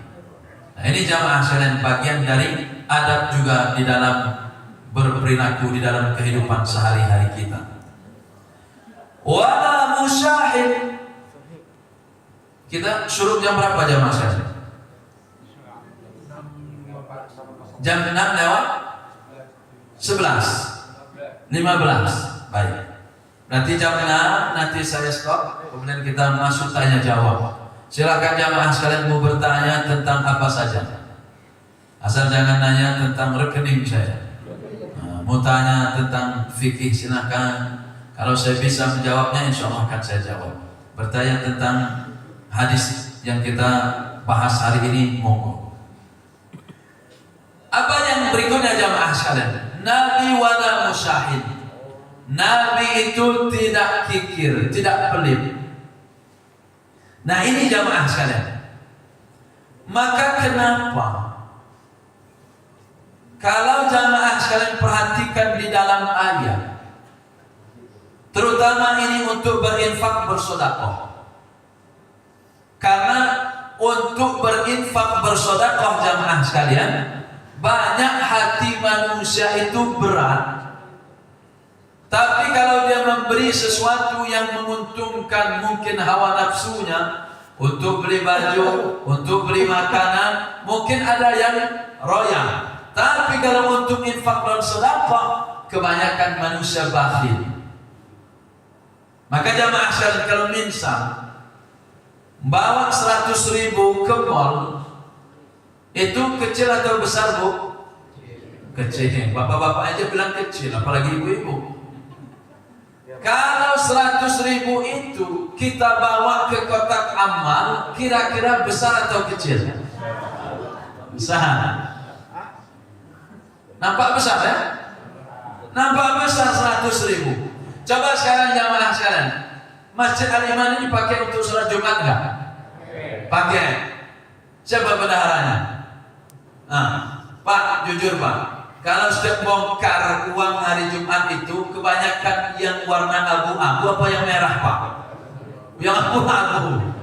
Nah, ini jamaah sekalian bagian dari adab juga di dalam berperilaku di dalam kehidupan sehari-hari kita. Wala musyahid. Kita suruh jam berapa jamaah sekalian? Jam 6 lewat 11 15. Baik. Nanti jam 6 nanti saya stop, kemudian kita masuk tanya jawab. Silakan jamaah sekalian mau bertanya tentang apa saja. Asal jangan nanya tentang rekening saya. Nah, mau tanya tentang fikih silakan. Kalau saya bisa menjawabnya, insya Allah akan saya jawab. Bertanya tentang hadis yang kita bahas hari ini, monggo. Apa yang berikutnya jamaah sekalian? Nabi wala musyahid. Nabi itu tidak kikir, tidak pelit. Nah ini jamaah sekalian. Maka kenapa kalau jamaah sekalian perhatikan di dalam ayat, terutama ini untuk berinfak bersedekah. Karena untuk berinfak bersedekah jamaah sekalian, banyak hati manusia itu berat. Tapi kalau dia memberi sesuatu yang menguntungkan mungkin hawa nafsunya, untuk beli baju, untuk beli makanan, mungkin ada yang royal. Tapi kalau untuk infak dan sedekah, kebanyakan manusia bakhil. Maka jamaah sekalian, kalau misal bawa 100.000 ke mall, itu kecil atau besar bu? Kecil. Bapak-bapak aja bilang kecil, apalagi ibu-ibu. Kalau 100.000 itu kita bawa ke kotak amal, kira-kira besar atau kecil? Besar. Nampak besar ya? Nampak besar 100.000. Coba sekarang jamaah sekalian, Masjid Al-Iman ini pakai untuk sholat Jumat enggak? Pakai. Siapa bendaharanya? Nah, Pak, jujur Pak. Kalau setiap bongkar uang hari Jumat itu kebanyakan yang warna abu-abu apa yang merah Pak? Yang abu-abu.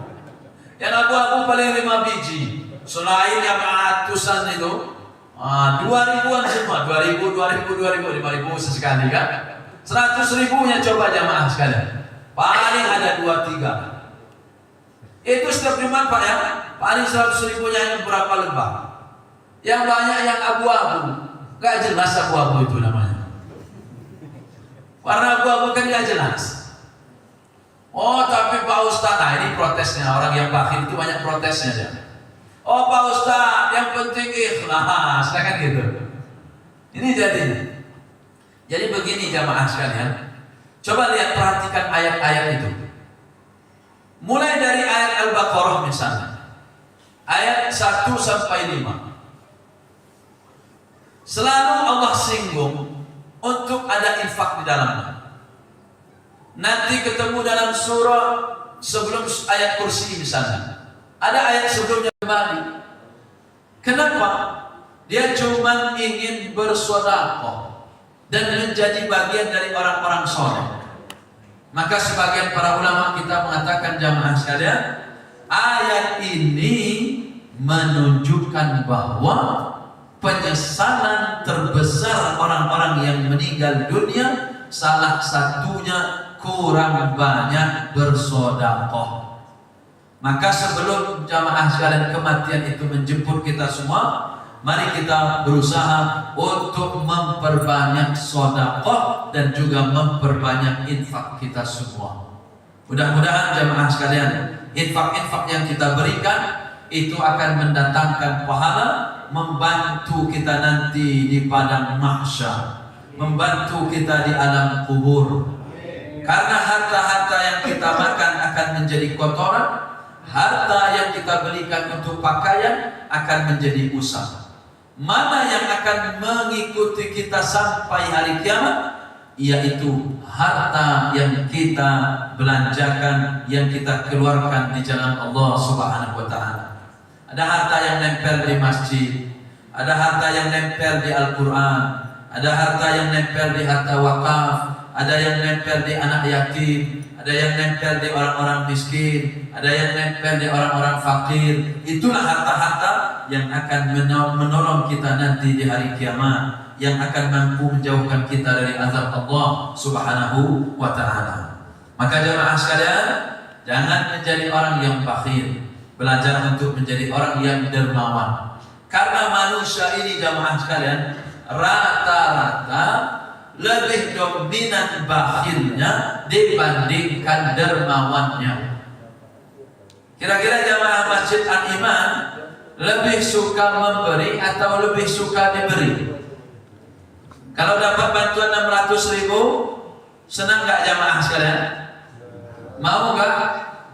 Yang abu-abu paling 5 biji. Selain yang ratusan itu, 2.000-an semua, 2.000, 5.000 sesekali kan? 100.000-nya coba jamaah sekalian. Paling ada 2-3. Itu setiap Jumat Pak ya. Paling 100.000-nya yang berapa lembar? Yang banyak yang abu-abu. Gak jelas abu-abu itu namanya. Warna abu-abu kan gak jelas. Oh tapi Pak Ustadz, nah ini protesnya. Orang yang bakhil itu banyak protesnya dia. Oh Pak Ustadz, yang penting ikhlas, kan gitu. Ini jadinya. Jadi begini jamaah sekalian, coba lihat, perhatikan ayat-ayat itu. Mulai dari ayat Al-Baqarah misalnya, ayat 1 sampai 5. Selalu Allah singgung untuk ada infak di dalamnya. Nanti ketemu dalam surah sebelum ayat kursi misalnya. Ada ayat sebelumnya kembali. Kenapa? Dia cuma ingin bersedekah dan menjadi bagian dari orang-orang soleh. Maka sebagian para ulama kita mengatakan jamaah sekalian, ayat ini menunjukkan bahwa penyesalan terbesar orang-orang yang meninggal dunia salah satunya kurang banyak bersedekah. Maka sebelum jamaah sekalian kematian itu menjemput kita semua, mari kita berusaha untuk memperbanyak sedekah dan juga memperbanyak infak kita semua. Mudah-mudahan jamaah sekalian, infak-infak yang kita berikan itu akan mendatangkan pahala, membantu kita nanti di padang mahsyar, membantu kita di alam kubur. Karena harta-harta yang kita makan akan menjadi kotoran, harta yang kita belikan untuk pakaian akan menjadi usah. Mana yang akan mengikuti kita sampai hari kiamat? yaitu harta yang kita belanjakan, yang kita keluarkan di jalan Allah Subhanahu wa taala. Ada harta yang nempel di masjid, ada harta yang nempel di Al-Quran, ada harta yang nempel di harta wakaf, ada yang nempel di anak yatim, ada yang nempel di orang-orang miskin, ada yang nempel di orang-orang fakir. Itulah harta-harta yang akan menolong kita nanti di hari kiamat, yang akan mampu menjauhkan kita dari azab Allah Subhanahu wa taala. Maka jemaah sekalian, jangan menjadi orang yang bakhil. Belajar untuk menjadi orang yang dermawan. Karena manusia ini jemaah sekalian, rata-rata lebih dominan bakhilnya dibandingkan dermawannya. Kira-kira jemaah Masjid Al-Iman lebih suka memberi atau lebih suka diberi? Kalau dapat bantuan 600.000, senang nggak jemaah sekalian? Mau nggak?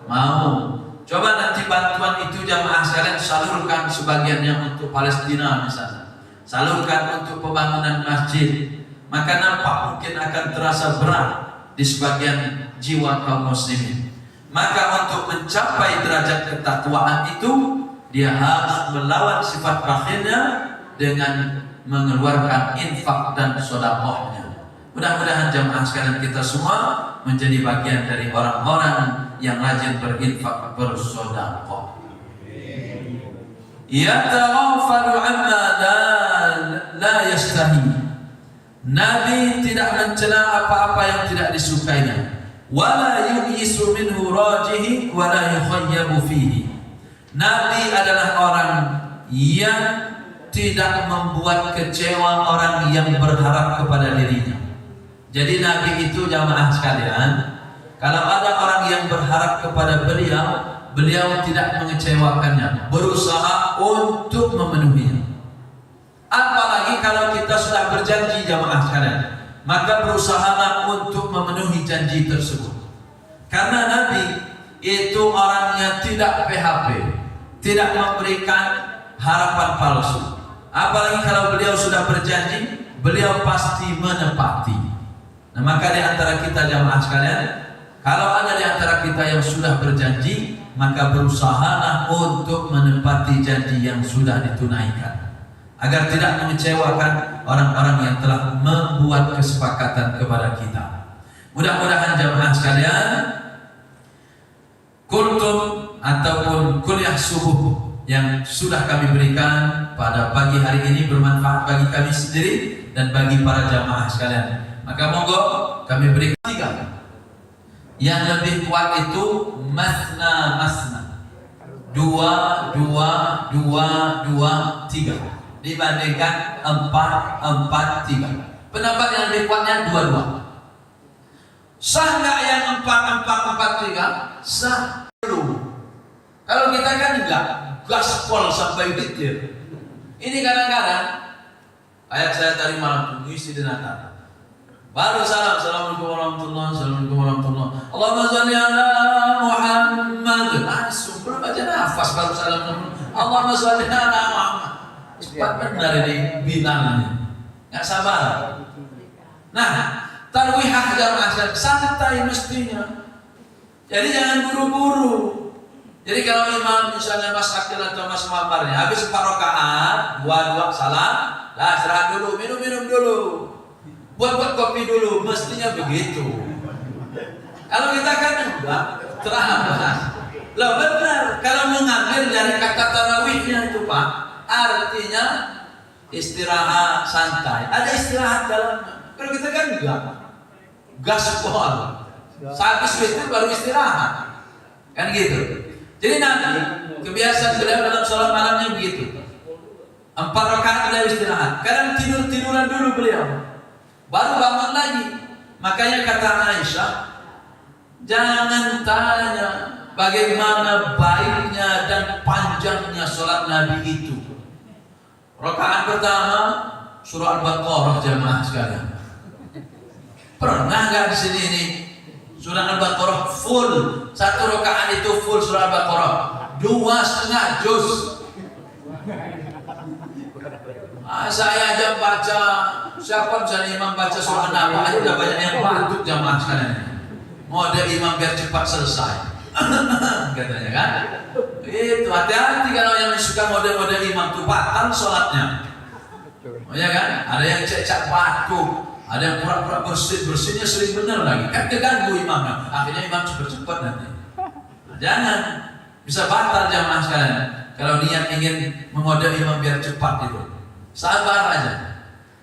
Mau. Coba nanti bantuan itu jemaah sekalian salurkan sebagiannya untuk Palestina misalnya, salurkan untuk pembangunan masjid, maka nampak mungkin akan terasa berat di sebagian jiwa kaum muslimin. Maka untuk mencapai derajat ketakwaan itu, dia harus melawan sifat bakhilnya dengan mengeluarkan infak dan sedekahnya. Mudah-mudahan jemaah sekalian kita semua menjadi bagian dari orang-orang yang rajin berinfak bersedekah. Yataghafalu amma la yastahi. Nabi tidak mencela apa-apa yang tidak disukainya. Wala yu'isu minhu rajihi wala yukhayyabu fihi. Nabi adalah orang yang tidak membuat kecewa orang yang berharap kepada dirinya. Jadi Nabi itu jamaah sekalian, kalau ada orang yang berharap kepada beliau, beliau tidak mengecewakannya, berusaha untuk memenuhinya. Apalagi kalau kita sudah berjanji jamaah sekalian, maka berusahalah untuk memenuhi janji tersebut. Karena Nabi itu orangnya tidak PHP, tidak memberikan harapan palsu. Apalagi kalau beliau sudah berjanji, beliau pasti menepati. Nah, maka di antara kita jamaah sekalian, kalau ada di antara kita yang sudah berjanji, maka berusahalah untuk menepati janji yang sudah ditunaikan, agar tidak mengecewakan orang-orang yang telah membuat kesepakatan kepada kita. Mudah-mudahan jamaah sekalian, kultum ataupun kuliah subuh yang sudah kami berikan pada pagi hari ini bermanfaat bagi kami sendiri dan bagi para jamaah sekalian. Maka monggo kami berikan 3. Yang lebih kuat itu masna masna, 2, 2, 2, 2, 3 dibandingkan 4, 4, 3. Pendapat yang lebih kuatnya 2, 2. Sah nggak yang 4, 4, 4, 3? Sah dulu. Kalau kita kan enggak, gaspol sampai witir. Ini kadang-kadang ayat saya tadi malam tunggu isi denata. Baru salam, assalamualaikum warahmatullahi wabarakatuh, assalamualaikum warahmatullahi wabarakatuh. Allahumma sholli ala Muhammad. Langsung belum baca nafas baru salam. Allahumma sholli ala Muhammad. Cepat benar ini binangnya, nggak sabar. Nah, tarwihah jamaah santai mestinya. Jadi jangan buru-buru. Jadi kalau imam misalnya Mas Akil atau Mas Mamarnya habis 4 rakaat, 2 salam, lah istirahat dulu, minum dulu. Buat kopi dulu, mestinya begitu. Kalau kita kan enggak, terlambat. Lah benar, kalau mengambil dari kata tarawihnya itu Pak, artinya istirahat santai. Ada istirahat dalamnya. Kalau kita kan enggak, gaspol. Habis itu baru istirahat, kan gitu. Jadi nanti kebiasaan beliau dalam sholat malamnya begitu. 4 rakaat beliau istirahat. Kadang tiduran dulu beliau, baru bangun lagi. Makanya kata Aisyah, jangan tanya bagaimana baiknya dan panjangnya sholat Nabi itu. Rakaat pertama surah Al-Baqarah jamaah sekalian. Pernah nggak di sini ini surah Al-Baqarah full, 1 rakaat itu full surah Al-Baqarah, 2,5 juz. Saya aja baca Siapa misalnya imam baca surah An-Naba aja udah banyak yang batuk jamaah sekalian. Mau ada imam biar cepat selesai. Katanya kan? Itu hati-hati kalau yang suka mode-mode imam tuh batal sholatnya. Oh ya kan? Ada yang cecak batuk, ada yang pura-pura bersihnya sering benar lagi. Kan keganggu imamnya. Akhirnya imam cepat-cepat nanti. Nah, jangan bisa batal jamaah sekalian. Kalau niat ingin mengode imam biar cepat itu, sabar aja.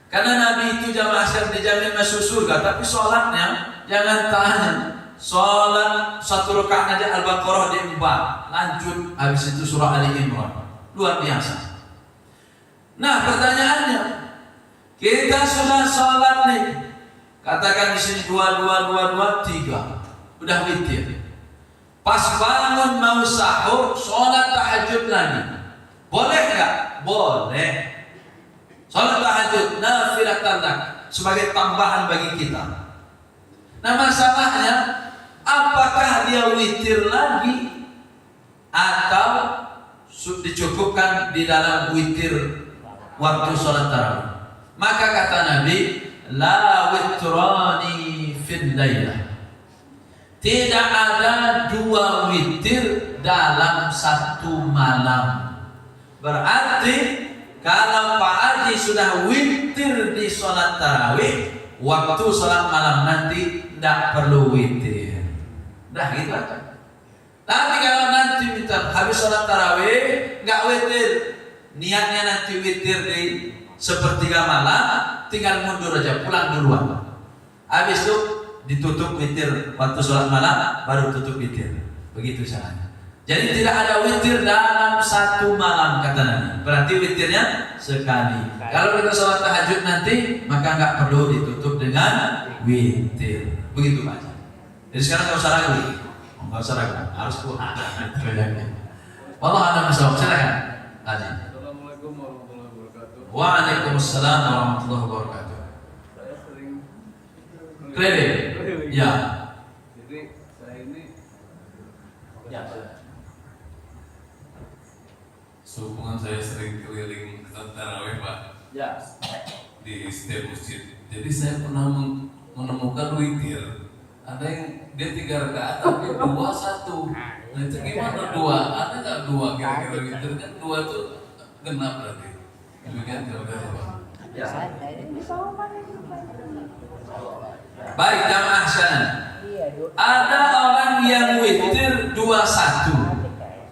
Karena Nabi itu jamaah sekalian dijamin masuk surga, tapi sholatnya jangan tanya. Sholat 1 rakaat aja Al-Baqarah diempat, lanjut habis itu surah Ali Imran, luar biasa. Nah pertanyaannya, kita sudah sholat nih, katakan di sini 2, 3, udah witir. Pas bangun mau sahur, sholat tahajud lagi. Boleh nggak? Boleh. Sholat tahajud, nafilatan lak, sebagai tambahan bagi kita. Nah masalahnya, apakah dia witir lagi atau dicukupkan di dalam witir waktu sholat tarawih? Maka kata Nabi, la witrani fil lailah. Tidak ada 2 witir dalam 1 malam. Berarti kalau Pak Haji sudah witir di sholat tarawih, waktu sholat malam nanti tidak perlu witir. Dah gitu aja. Tapi kalau nanti minta habis sholat tarawih nggak witir, niatnya nanti witir di sepertiga malam, tinggal mundur aja, pulang duluan. Habis itu ditutup witir waktu sholat malam, baru tutup witir. Begitu caranya. Jadi tidak ada witir dalam 1 malam kata Nabi. Berarti witirnya sekali. Kalau kita sholat tahajud nanti, maka nggak perlu ditutup dengan witir. Begitu Pak. Jadi sekarang nggak usah ragu, nggak usah ragu, harus pulang. Allah a'lam bishawab. Silakan. Haji. Assalamualaikum warahmatullahi wabarakatuh. Waalaikumsalam warahmatullahi wabarakatuh. Saya sering Keliling. Ya. Jadi saya ini sehubungan saya sering keliling ke tarawih Pak, Ya. di setiap masjid. Jadi saya pernah menemukan witir. Ada yang dia 3 rakaat tapi 2 1. Nah itu gimana 2? Ada nggak 2 kira-kira witir kan 2 itu genap berarti. Demikian terima kasih Pak. Ya. Baik jamaah sekalian. Ada orang yang witir 2-1.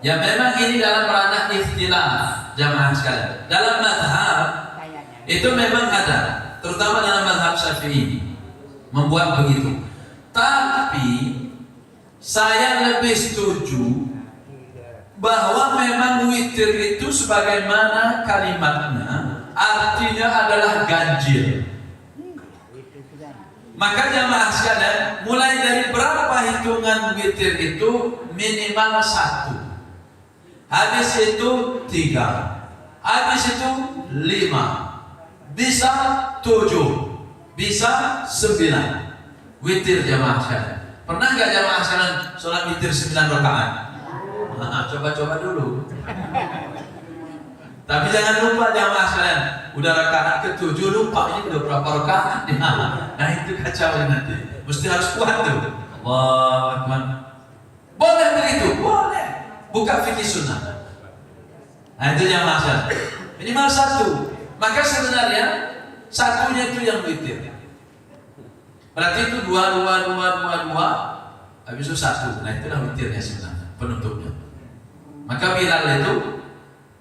Ya memang ini dalam ranah ikhtilaf jamaah sekalian. Dalam mazhab itu memang ada, terutama dalam mazhab Syafi'i membuat begitu. Tapi saya lebih setuju bahwa memang witir itu sebagaimana kalimatnya, artinya adalah ganjil. Maka jamaah sekalian, mulai dari berapa hitungan witir itu minimal 1. Habis itu 3, habis itu 5, bisa 7, bisa 9. Witir jamaah sekalian. Pernah nggak jamaah sekalian sholat witir 9 rakaat? Nah, coba-coba dulu. Tapi jangan lupa jamaah sekalian, udah rakaat ke-7 lupa ini udah berapa rakaat. Nah itu kacau nanti. Mesti harus kuat tuh. Allahu Akbar. Boleh begitu? Boleh. Buka fikih sunnah. Nah itu jamaah sekalian. Minimal 1. Maka sebenarnya satunya itu yang witir. Berarti itu 2, habis itu 1. Nah itulah witirnya sebenarnya, penutupnya. Maka Bilal itu,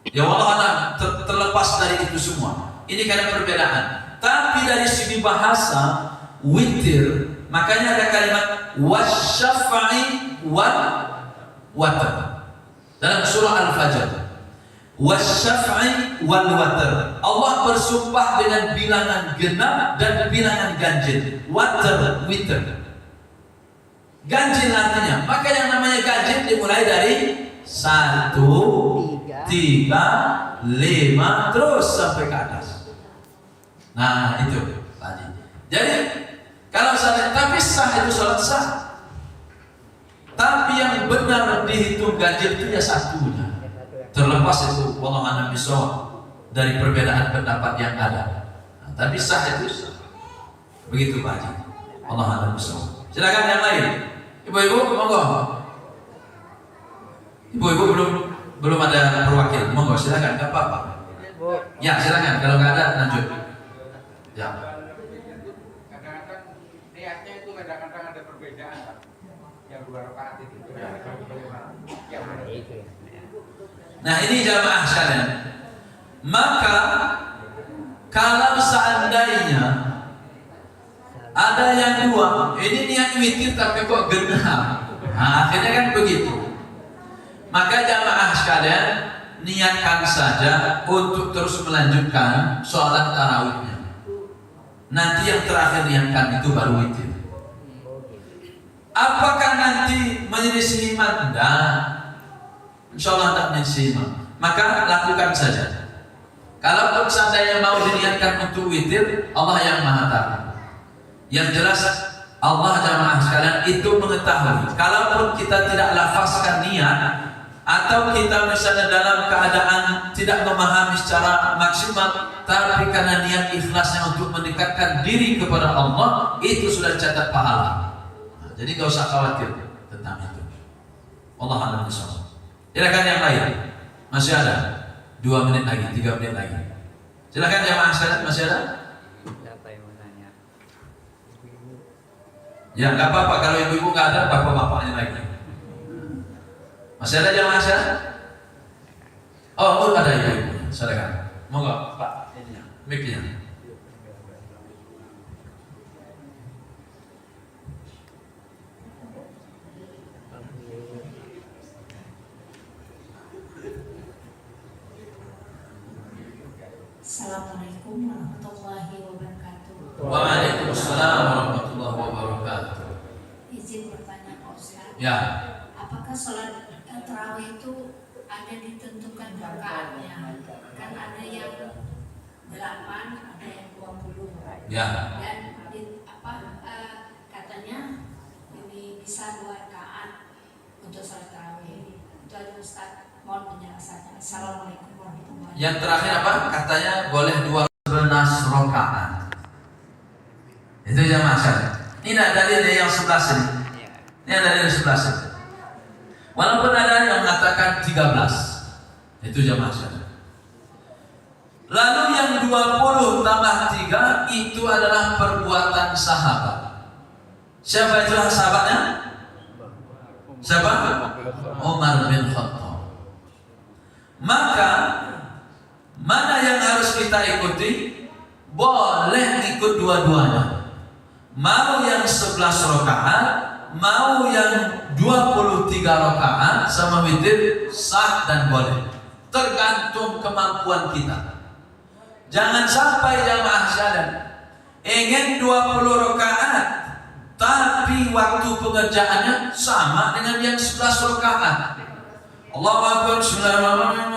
ya Allah terlepas dari itu semua. Ini karena perbedaan. Tapi dari segi bahasa witir, makanya ada kalimat wasyafa'i wal watar dalam surah Al-Fajr. Wasyafa'i wal watar. Allah bersumpah dengan bilangan genap dan bilangan ganjil. Watar, witir. Ganjil artinya, maka yang namanya ganjil dimulai dari 1, 3, 5 terus sampai ke atas. Nah itu tadi. Jadi kalau salat tapi sah itu salat sah. Tapi yang benar dihitung ganjil itu ya 1-nya. Terlepas itu wallahu a'lam bishawab dari perbedaan pendapat yang ada. Nah, Tapi sah itu sah. Begitu Pak Haji. Allah a'lam bishawab. Silakan yang lain. Ibu-ibu, monggo. Ibu-ibu belum ada perwakil. Monggo silakan, enggak apa-apa. Ya, silakan. Kalau nggak ada lanjut. Ya. Kadang-kadang niatnya itu kadang-kadang ada perbedaan, Pak. Yang 2 rakaat itu. Nah, ini jamaah sekalian. Maka kalau seandainya ada yang 2, ini niat witir tapi kok genap. Nah, akhirnya kan begitu. Maka jamaah sekalian, niatkan saja untuk terus melanjutkan sholat tarawihnya. Nanti yang terakhir niatkan itu baru witir. Apakah nanti menyelisih iman? Tidak. Insya Allah tidak menyelisih iman. Maka lakukan saja. Kalaupun seandainya mau diniatkan untuk witir, Allah yang maha tahu. Yang jelas Allah jamaah sekalian itu mengetahui. Kalaupun kita tidak lafazkan niat, atau kita misalnya dalam keadaan tidak memahami secara maksimal, tapi karena niat ikhlasnya untuk mendekatkan diri kepada Allah, itu sudah catat pahala. Nah, jadi gak usah khawatir tentang itu. Allah a'lam bishawab. Silakan yang lain. Masih ada 2 menit lagi, 3 menit lagi. Silakan jamaah sekalian, masih ada? Siapa yang mau nanya? Ya nggak apa-apa, kalau ibu-ibu nggak ada, bapak-bapaknya lagi. Masih ada jamaah sekalian? Oh, ada ibu-ibu. Silakan. Monggo, Pak. Ininya, mic-nya. Assalamualaikum warahmatullahi wabarakatuh. Waalaikumsalam warahmatullahi wabarakatuh. Izin bertanya Pak Ustaz. Ya. Apakah sholat tarawih itu ada ditentukan rakaatnya? Kan ada yang 8, ada yang 20. Ya. Dan katanya ini bisa 2 rakaat untuk sholat tarawih. Itu aja Ustaz. Mohon penjelasannya. Assalamualaikum warahmatullahi wabarakatuh. Yang terakhir apa? Katanya boleh 12 rakaat. Itu jamaah sekalian. Ini ada dalil yang 11 ini. Ini ada dalil 11 ini. Walaupun ada yang mengatakan 13. Itu jamaah sekalian. Lalu yang 20 tambah 3 itu adalah perbuatan sahabat. Siapa itu sahabatnya? Siapa? Umar bin Khattab. Maka mana yang harus kita ikuti? Boleh ikut dua-duanya. Mau yang 11 rakaat, mau yang 23 rakaat sama witir, sah dan boleh. Tergantung kemampuan kita. Jangan sampai jamaah sekalian ingin 20 rakaat tapi waktu pengerjaannya sama dengan yang 11 rakaat. Allahu Akbar, bismillahirrahmanirrahim,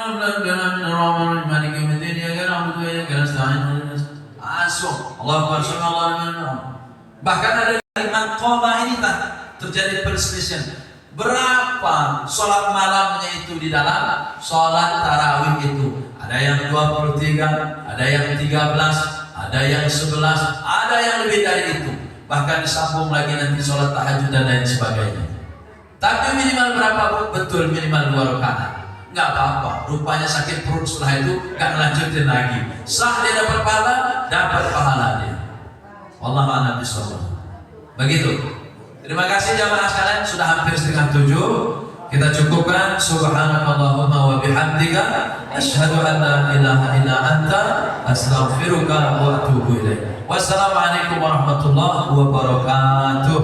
bahkan ada iman qoma ini tak terjadi perselisihan. Berapa sholat malamnya itu di dalam sholat tarawih itu? Ada yang 23, ada yang 13, ada yang 11, ada yang lebih dari itu. Bahkan disambung lagi nanti sholat tahajud dan lain sebagainya. Tapi minimal berapa Bu? Betul, minimal 2 rakaat. Nggak apa-apa, rupanya sakit perut setelah itu nggak lanjutin lagi. Sah dia dapat pahala, dapat pahala dia. Wallahu a'lam bishawab. Begitu. Terima kasih jamaah sekalian, sudah hampir 6:30. Kita cukupkan. Subhanakallahumma wa bihamdika asyhadu an la ilaha illa anta astaghfiruka wa atubu ilaik. Wassalamualaikum warahmatullahi wabarakatuh.